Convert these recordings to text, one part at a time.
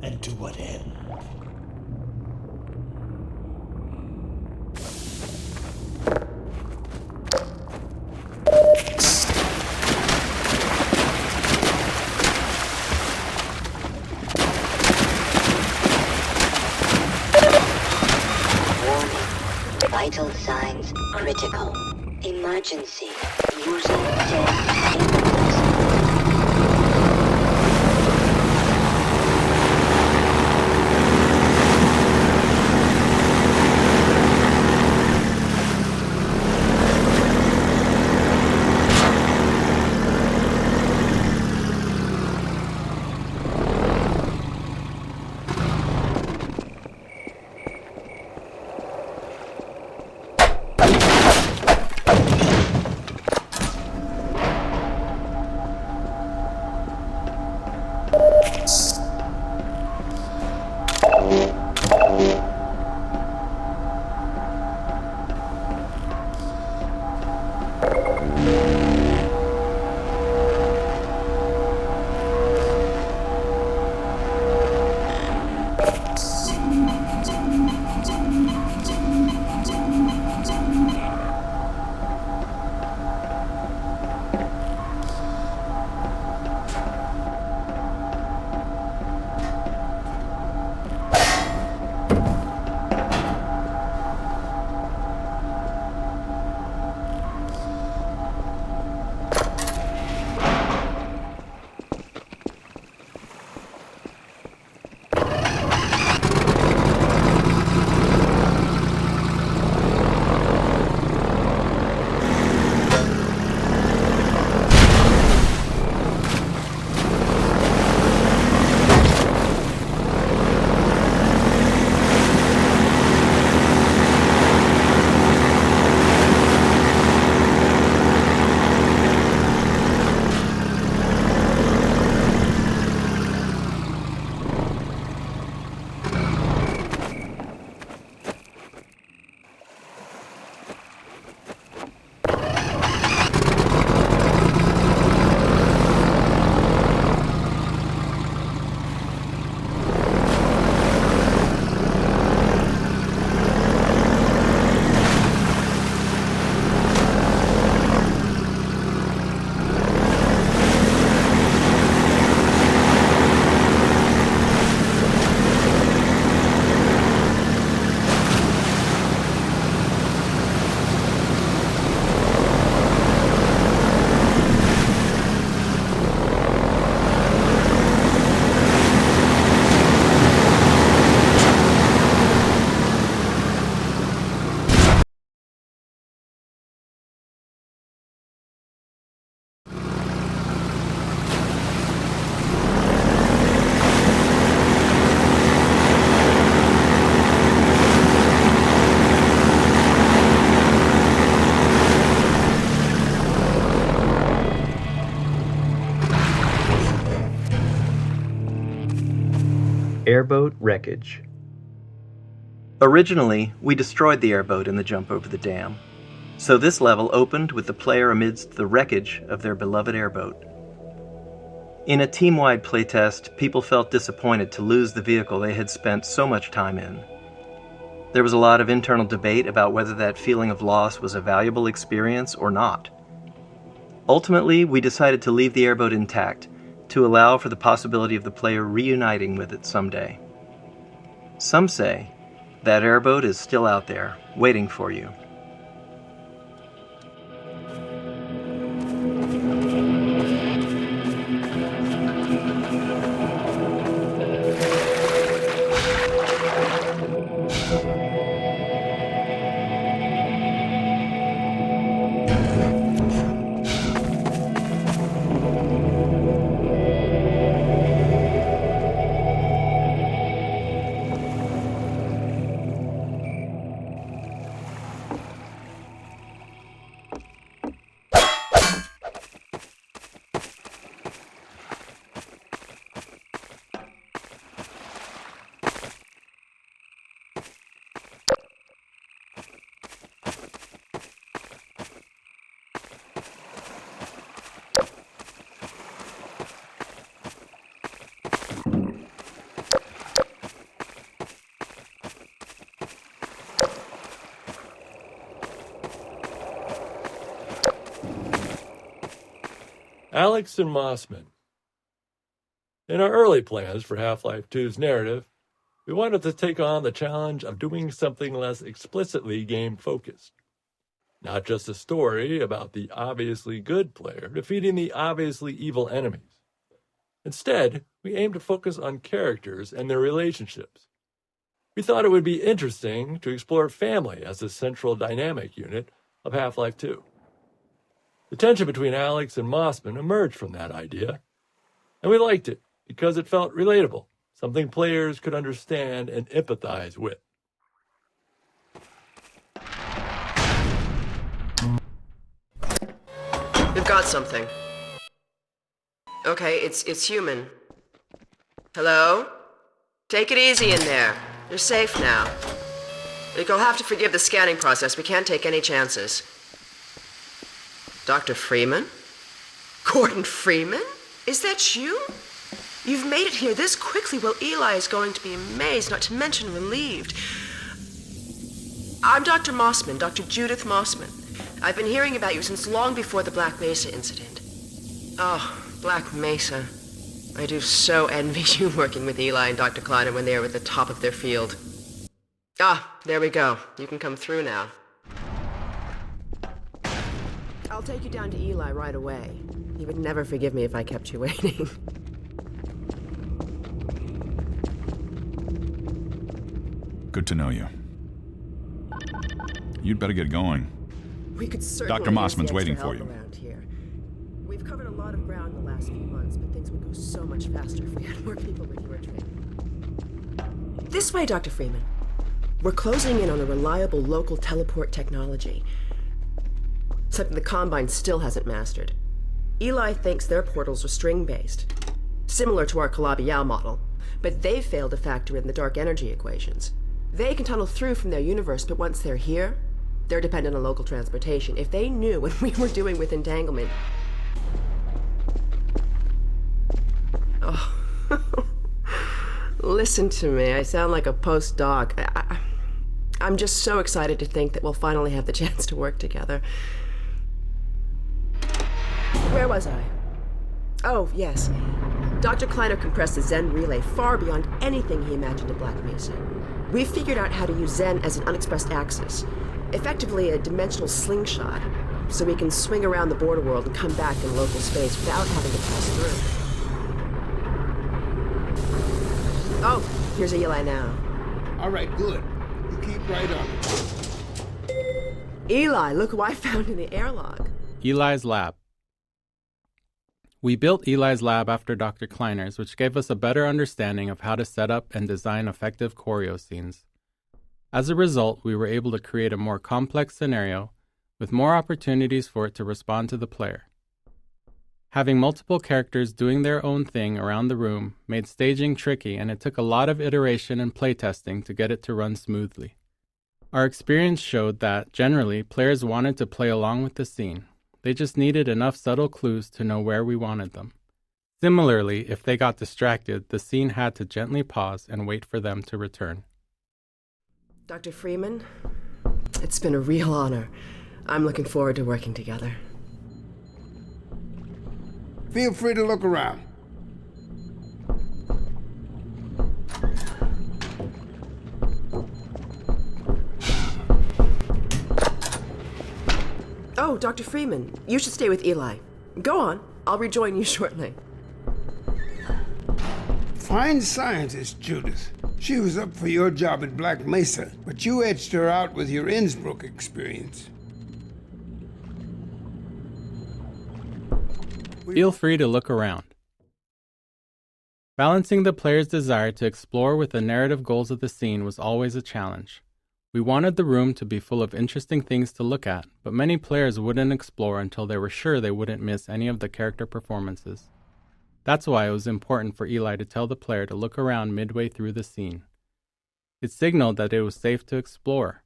And to what end? Vital signs critical. Emergency. Using dead images. Airboat wreckage. Originally, we destroyed the airboat in the jump over the dam, so this level opened with the player amidst the wreckage of their beloved airboat. In a team-wide playtest, people felt disappointed to lose the vehicle they had spent so much time in. There was a lot of internal debate about whether that feeling of loss was a valuable experience or not. Ultimately, we decided to leave the airboat intact, to allow for the possibility of the player reuniting with it someday. Some say that airboat is still out there, waiting for you. Alex and Mossman. In our early plans for Half-Life 2's narrative, we wanted to take on the challenge of doing something less explicitly game-focused. Not just a story about the obviously good player defeating the obviously evil enemies. Instead, we aimed to focus on characters and their relationships. We thought it would be interesting to explore family as a central dynamic unit of Half-Life 2. The tension between Alex and Mossman emerged from that idea, and we liked it because it felt relatable, something players could understand and empathize with. We've got something. Okay, it's human. Hello? Take it easy in there. You're safe now. You'll have to forgive the scanning process. We can't take any chances. Dr. Freeman? Gordon Freeman? Is that you? You've made it here this quickly. Well, Eli is going to be amazed, not to mention relieved. I'm Dr. Mossman, Dr. Judith Mossman. I've been hearing about you since long before the Black Mesa incident. Oh, Black Mesa. I do so envy you working with Eli and Dr. Kleiner when they were at the top of their field. Ah, there we go. You can come through now. I'll take you down to Eli right away. He would never forgive me if I kept you waiting. Good to know you. You'd better get going. We could certainly Dr. Mossman's use the waiting extra for help you. around here. We've covered a lot of ground in the last few months, but things would go so much faster if we had more people with your training. This way, Dr. Freeman. We're closing in on a reliable local teleport technology. Something the Combine still hasn't mastered. Eli thinks their portals are string-based, similar to our Calabi-Yau model, but they've failed to factor in the dark energy equations. They can tunnel through from their universe, but once they're here, they're dependent on local transportation. If they knew what we were doing with entanglement... Oh. Listen to me. I sound like a postdoc. I'm just so excited to think that we'll finally have the chance to work together. Where was I? Oh, yes. Dr. Kleiner compressed the Zen relay far beyond anything he imagined at Black Mesa. We've figured out how to use Zen as an unexpressed axis, effectively a dimensional slingshot, so we can swing around the border world and come back in local space without having to pass through. Oh, here's Eli now. All right, good. You keep right on. Eli, look who I found in the airlock. Eli's lab. We built Eli's lab after Dr. Kleiner's, which gave us a better understanding of how to set up and design effective choreo scenes. As a result, we were able to create a more complex scenario with more opportunities for it to respond to the player. Having multiple characters doing their own thing around the room made staging tricky, and it took a lot of iteration and playtesting to get it to run smoothly. Our experience showed that, generally, players wanted to play along with the scene. They just needed enough subtle clues to know where we wanted them. Similarly, if they got distracted, the scene had to gently pause and wait for them to return. Dr. Freeman, it's been a real honor. I'm looking forward to working together. Feel free to look around. Oh, Dr. Freeman, you should stay with Eli. Go on. I'll rejoin you shortly. Fine scientist, Judith. She was up for your job at Black Mesa, but you edged her out with your Innsbruck experience. Feel free to look around. Balancing the player's desire to explore with the narrative goals of the scene was always a challenge. We wanted the room to be full of interesting things to look at, but many players wouldn't explore until they were sure they wouldn't miss any of the character performances. That's why it was important for Eli to tell the player to look around midway through the scene. It signaled that it was safe to explore.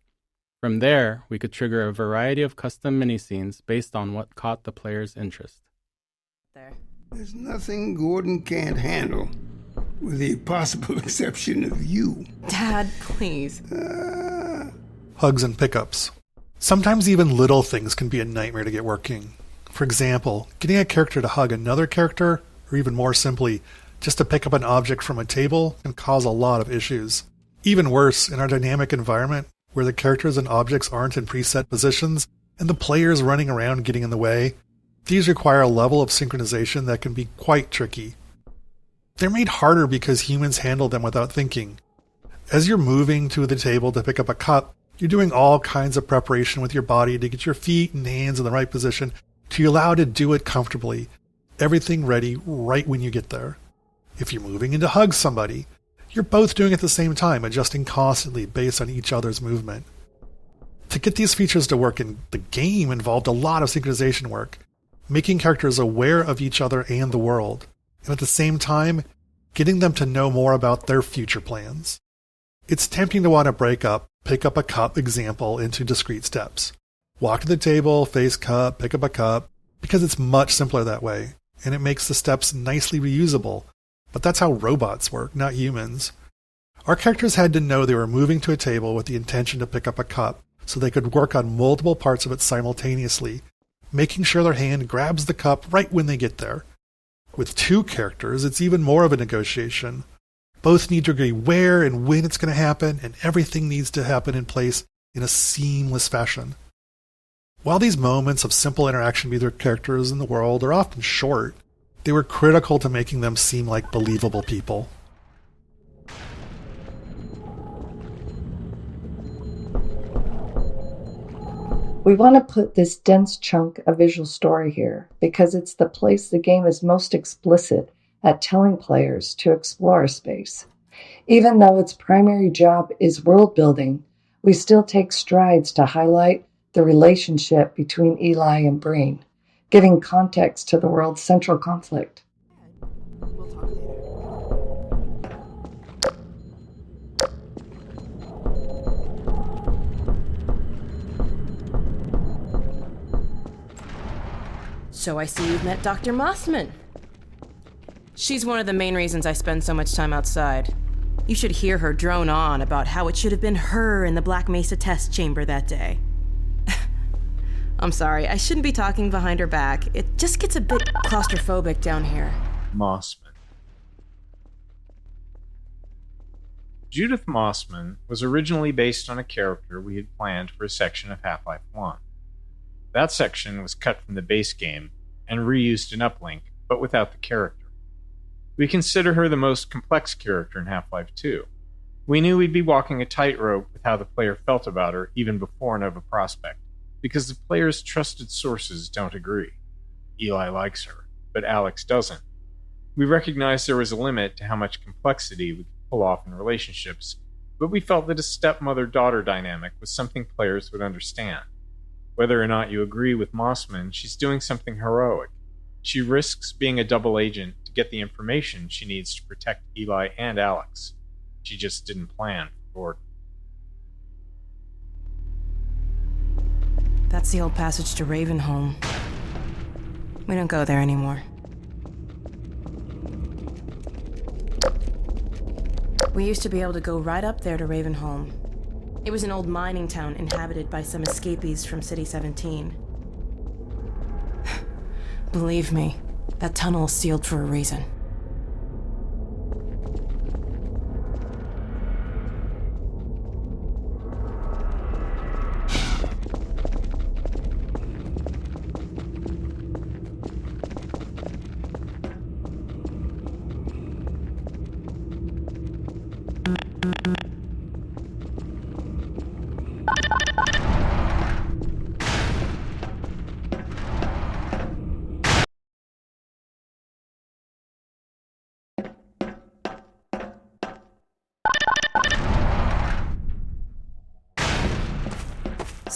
From there, we could trigger a variety of custom mini-scenes based on what caught the player's interest. There's nothing Gordon can't handle, with the possible exception of you. Dad, please. Hugs and pickups. Sometimes even little things can be a nightmare to get working. For example, getting a character to hug another character, or even more simply, just to pick up an object from a table, can cause a lot of issues. Even worse, in our dynamic environment, where the characters and objects aren't in preset positions, and the players running around getting in the way, these require a level of synchronization that can be quite tricky. They're made harder because humans handle them without thinking. As you're moving to the table to pick up a cup, you're doing all kinds of preparation with your body to get your feet and hands in the right position to allow to do it comfortably, everything ready right when you get there. If you're moving in to hug somebody, you're both doing it at the same time, adjusting constantly based on each other's movement. To get these features to work in the game involved a lot of synchronization work, making characters aware of each other and the world, and at the same time, getting them to know more about their future plans. It's tempting to want to break up pick up a cup example into discrete steps. Walk to the table, face cup, pick up a cup, because it's much simpler that way, and it makes the steps nicely reusable. But that's how robots work, not humans. Our characters had to know they were moving to a table with the intention to pick up a cup, so they could work on multiple parts of it simultaneously, making sure their hand grabs the cup right when they get there. With two characters, it's even more of a negotiation. Both need to agree where and when it's going to happen, and everything needs to happen in place in a seamless fashion. While these moments of simple interaction with their characters in the world are often short, they were critical to making them seem like believable people. We want to put this dense chunk of visual story here because it's the place the game is most explicit at telling players to explore space. Even though its primary job is world building, we still take strides to highlight the relationship between Eli and Breen, giving context to the world's central conflict. We'll talk later. So I see you've met Dr. Mossman. She's one of the main reasons I spend so much time outside. You should hear her drone on about how it should have been her in the Black Mesa test chamber that day. I'm sorry, I shouldn't be talking behind her back. It just gets a bit claustrophobic down here. Mossman. Judith Mossman was originally based on a character we had planned for a section of Half-Life 1. That section was cut from the base game and reused in Uplink, but without the character. We consider her the most complex character in Half-Life 2. We knew we'd be walking a tightrope with how the player felt about her even before Nova Prospekt, because the player's trusted sources don't agree. Eli likes her, but Alex doesn't. We recognized there was a limit to how much complexity we could pull off in relationships, but we felt that a stepmother-daughter dynamic was something players would understand. Whether or not you agree with Mossman, she's doing something heroic. She risks being a double agent to get the information she needs to protect Eli and Alex. She just didn't plan for Gordon. That's the old passage to Ravenholm. We don't go there anymore. We used to be able to go right up there to Ravenholm. It was an old mining town inhabited by some escapees from City 17. Believe me, that tunnel is sealed for a reason.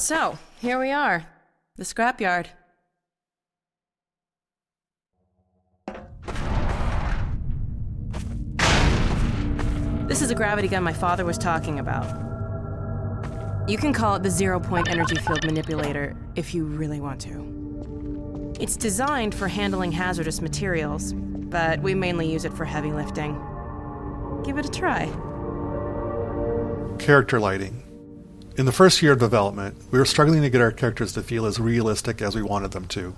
So, here we are. The scrapyard. This is a gravity gun my father was talking about. You can call it the zero-point energy field manipulator if you really want to. It's designed for handling hazardous materials, but we mainly use it for heavy lifting. Give it a try. Character lighting. In the first year of development, we were struggling to get our characters to feel as realistic as we wanted them to.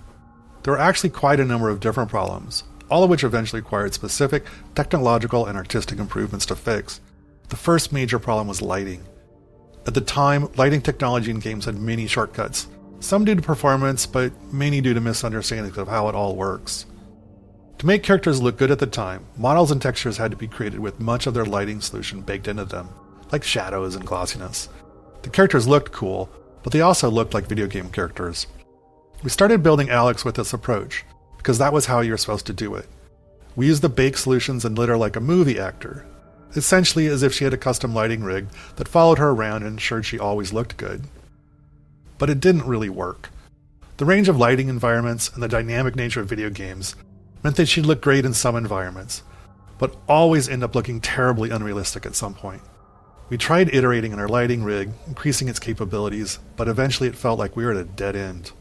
there were actually quite a number of different problems, all of which eventually required specific technological and artistic improvements to fix. The first major problem was lighting. At the time, lighting technology in games had many shortcuts, some due to performance, but many due to misunderstandings of how it all works. To make characters look good at the time, models and textures had to be created with much of their lighting solution baked into them, like shadows and glossiness. The characters looked cool, but they also looked like video game characters. We started building Alex with this approach, because that was how you were supposed to do it. We used the baked solutions and lit her like a movie actor, essentially as if she had a custom lighting rig that followed her around and ensured she always looked good. But it didn't really work. The range of lighting environments and the dynamic nature of video games meant that she'd look great in some environments, but always end up looking terribly unrealistic at some point. We tried iterating on our lighting rig, increasing its capabilities, but eventually it felt like we were at a dead end.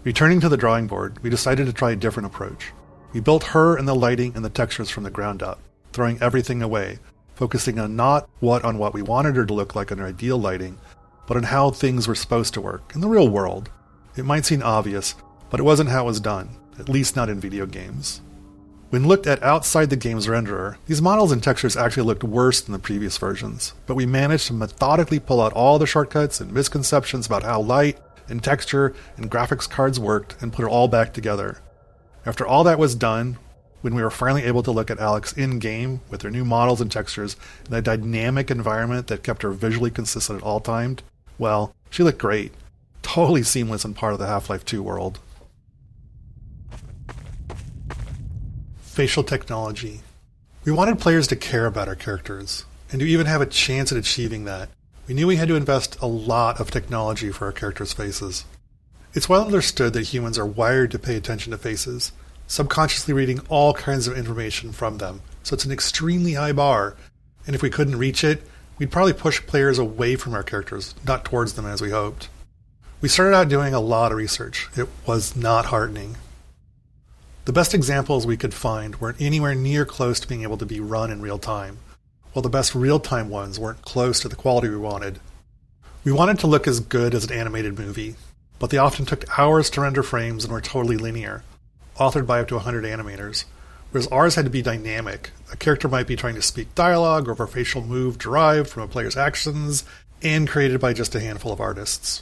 Returning to the drawing board, we decided to try a different approach. We built her and the lighting and the textures from the ground up, throwing everything away, focusing on not on what we wanted her to look like under ideal lighting, but on how things were supposed to work in the real world. It might seem obvious, but it wasn't how it was done, at least not in video games. When looked at outside the game's renderer, these models and textures actually looked worse than the previous versions, but we managed to methodically pull out all the shortcuts and misconceptions about how light and texture and graphics cards worked and put it all back together. After all that was done, when we were finally able to look at Alex in-game with her new models and textures in a dynamic environment that kept her visually consistent at all times, well, she looked great. Totally seamless and part of the Half-Life 2 world. Facial technology. We wanted players to care about our characters, and to even have a chance at achieving that, we knew we had to invest a lot of technology for our characters' faces. It's well understood that humans are wired to pay attention to faces, subconsciously reading all kinds of information from them, so it's an extremely high bar, and if we couldn't reach it, we'd probably push players away from our characters, not towards them as we hoped. We started out doing a lot of research. It was not heartening. The best examples we could find weren't anywhere near close to being able to be run in real time, while the best real-time ones weren't close to the quality we wanted. We wanted to look as good as an animated movie, but they often took hours to render frames and were totally linear, authored by up to 100 animators, whereas ours had to be dynamic. A character might be trying to speak dialogue or a facial move derived from a player's actions and created by just a handful of artists.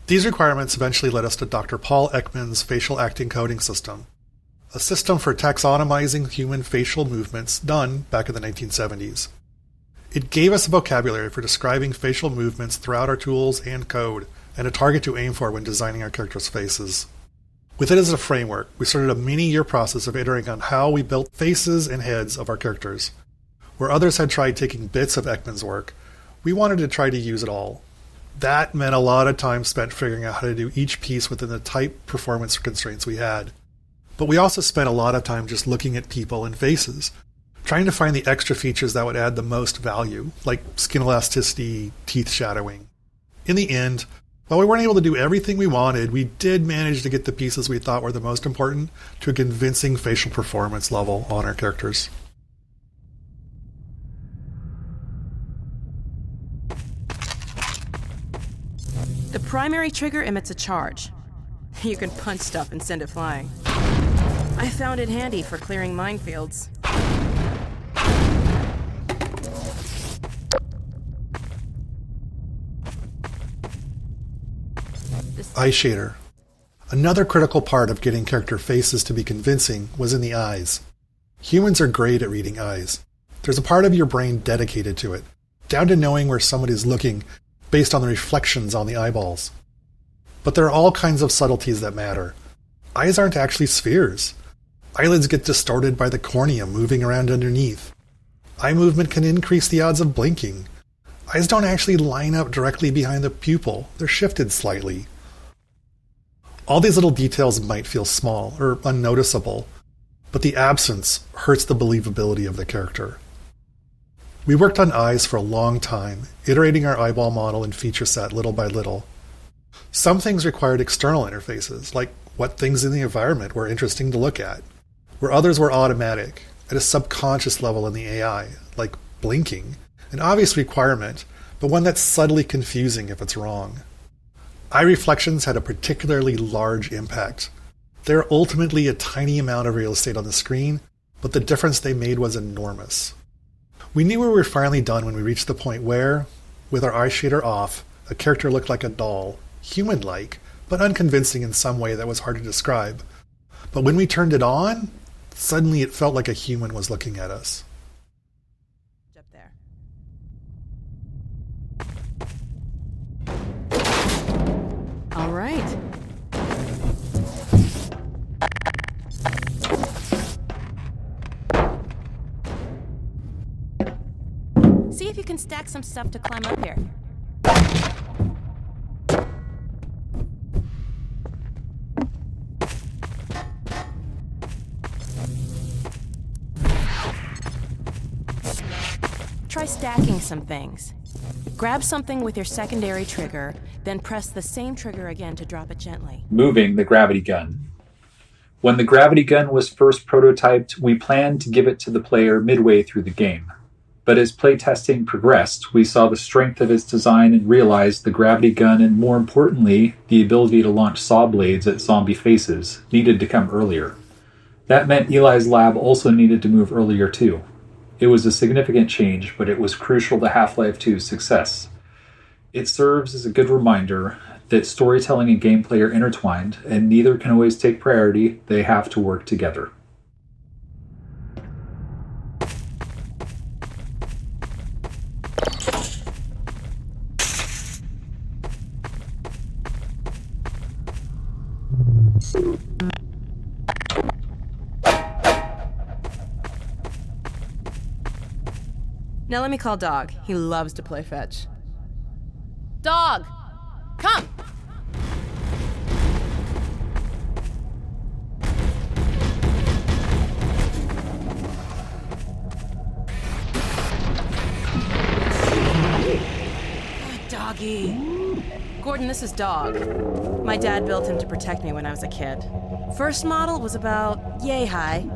These requirements eventually led us to Dr. Paul Ekman's facial acting coding system, a system for taxonomizing human facial movements done back in the 1970s. It gave us a vocabulary for describing facial movements throughout our tools and code, and a target to aim for when designing our characters' faces. With it as a framework, we started a many-year process of iterating on how we built faces and heads of our characters. Where others had tried taking bits of Ekman's work, we wanted to try to use it all. That meant a lot of time spent figuring out how to do each piece within the tight performance constraints we had. But we also spent a lot of time just looking at people and faces, trying to find the extra features that would add the most value, like skin elasticity, teeth shadowing. In the end, while we weren't able to do everything we wanted, we did manage to get the pieces we thought were the most important to a convincing facial performance level on our characters. The primary trigger emits a charge. You can punch stuff and send it flying. I found it handy for clearing minefields. Eye shader. Another critical part of getting character faces to be convincing was in the eyes. Humans are great at reading eyes. There's a part of your brain dedicated to it, down to knowing where somebody's looking based on the reflections on the eyeballs. But there are all kinds of subtleties that matter. Eyes aren't actually spheres. Eyelids get distorted by the cornea moving around underneath. Eye movement can increase the odds of blinking. Eyes don't actually line up directly behind the pupil. They're shifted slightly. All these little details might feel small or unnoticeable, but the absence hurts the believability of the character. We worked on eyes for a long time, iterating our eyeball model and feature set little by little. Some things required external interfaces, like what things in the environment were interesting to look at, where others were automatic, at a subconscious level in the AI, like blinking, an obvious requirement, but one that's subtly confusing if it's wrong. Eye reflections had a particularly large impact. They're ultimately a tiny amount of real estate on the screen, but the difference they made was enormous. We knew we were finally done when we reached the point where, with our eye shader off, a character looked like a doll, human-like, but unconvincing in some way that was hard to describe. But when we turned it on, suddenly it felt like a human was looking at us. Up there. All right. See if you can stack some stuff to climb up here. Try stacking some things. Grab something with your secondary trigger, then press the same trigger again to drop it gently. Moving the gravity gun. When the gravity gun was first prototyped, we planned to give it to the player midway through the game. But as playtesting progressed, we saw the strength of its design and realized the gravity gun and, more importantly, the ability to launch saw blades at zombie faces needed to come earlier. That meant Eli's lab also needed to move earlier too. It was a significant change, but it was crucial to Half-Life 2's success. It serves as a good reminder that storytelling and gameplay are intertwined, and neither can always take priority. They have to work together. Now let me call Dog. He loves to play fetch. Dog! Come! Good doggy. Gordon, this is Dog. My dad built him to protect me when I was a kid. First model was about yay high.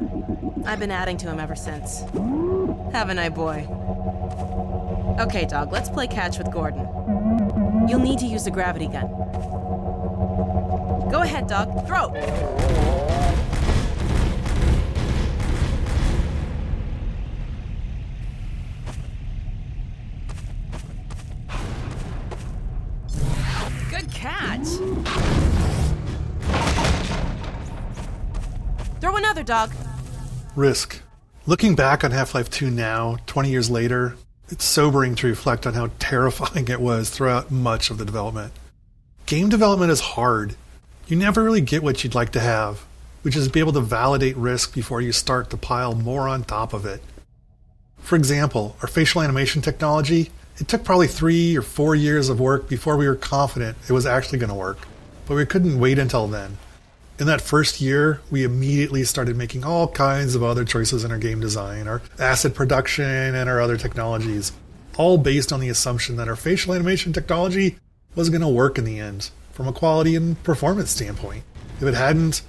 I've been adding to him ever since. Have a night, boy. Okay, Dog, let's play catch with Gordon. You'll need to use the gravity gun. Go ahead, Dog. Throw! Good catch! Throw another, Dog. Risk. Looking back on Half-Life 2 now, 20 years later, it's sobering to reflect on how terrifying it was throughout much of the development. Game development is hard. You never really get what you'd like to have, which is be able to validate risk before you start to pile more on top of it. For example, our facial animation technology, it took probably 3 or 4 years of work before we were confident it was actually going to work, but we couldn't wait until then. In that first year, we immediately started making all kinds of other choices in our game design, our asset production, and our other technologies, all based on the assumption that our facial animation technology was going to work in the end, from a quality and performance standpoint. If it hadn't,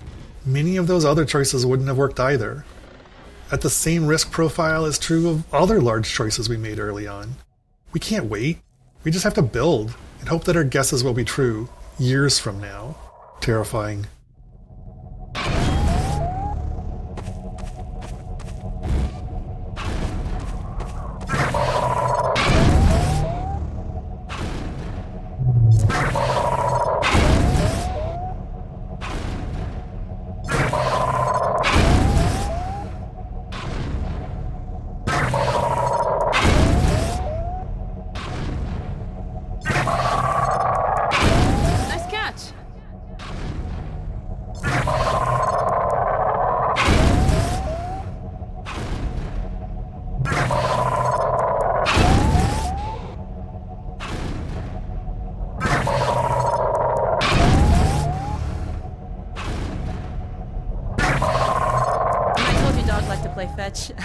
many of those other choices wouldn't have worked either. At the same risk profile is true of other large choices we made early on. We can't wait. We just have to build and hope that our guesses will be true years from now. Terrifying.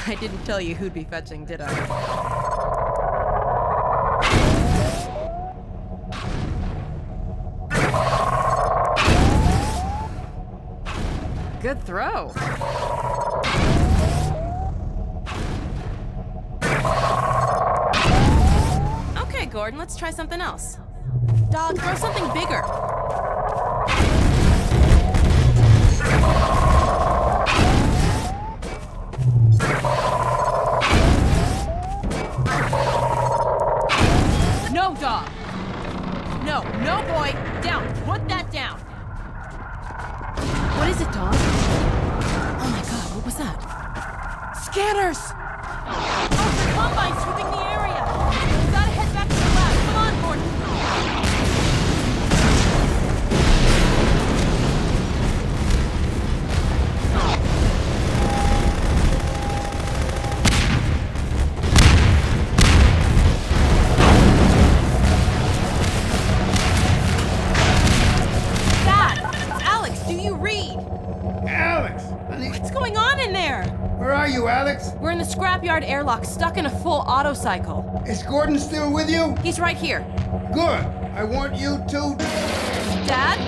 I didn't tell you who'd be fetching, did I? Good throw. Okay, Gordon, let's try something else. Dog, throw something bigger. No, boy! Down! Put that down! What is it, Dog? Oh my god, what was that? Scanners! Oh, the Combine sweeping the area! We gotta head back to the lab. Come on, Gordon! Where are you, Alex? We're in the scrapyard airlock, stuck in a full auto cycle. Is Gordon still with you? He's right here. Good. I want you to... Dad?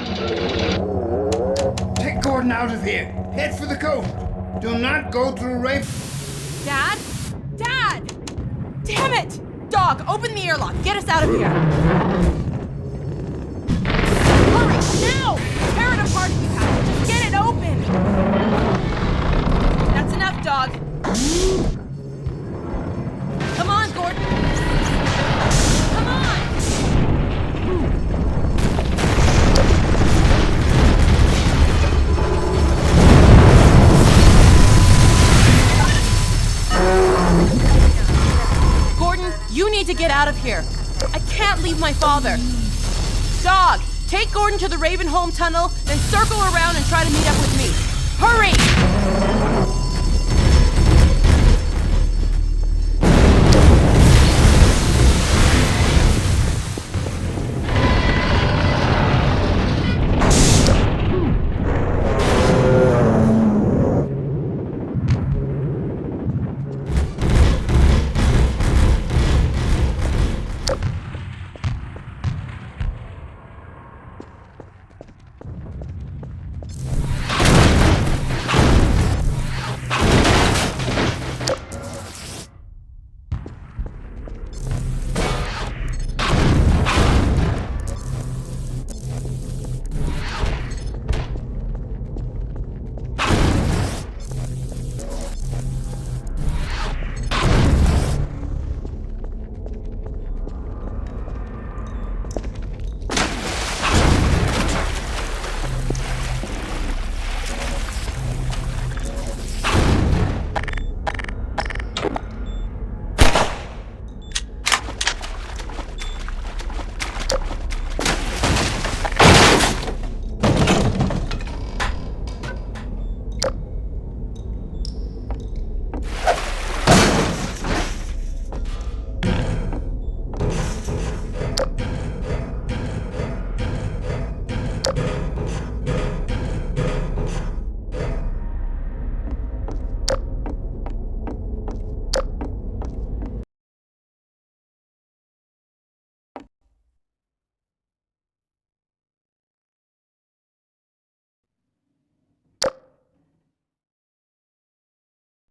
Take Gordon out of here. Head for the coast. Do not go through rape. Dad? Dad! Damn it! Dog, open the airlock. Get us out of here. Hurry, now! Tear it apart if you have to. Just get it open. That's enough, Dog. Come on, Gordon. Come on! Gordon, you need to get out of here. I can't leave my father. Dog, take Gordon to the Ravenholm tunnel, then circle around and try to meet up with me. Hurry!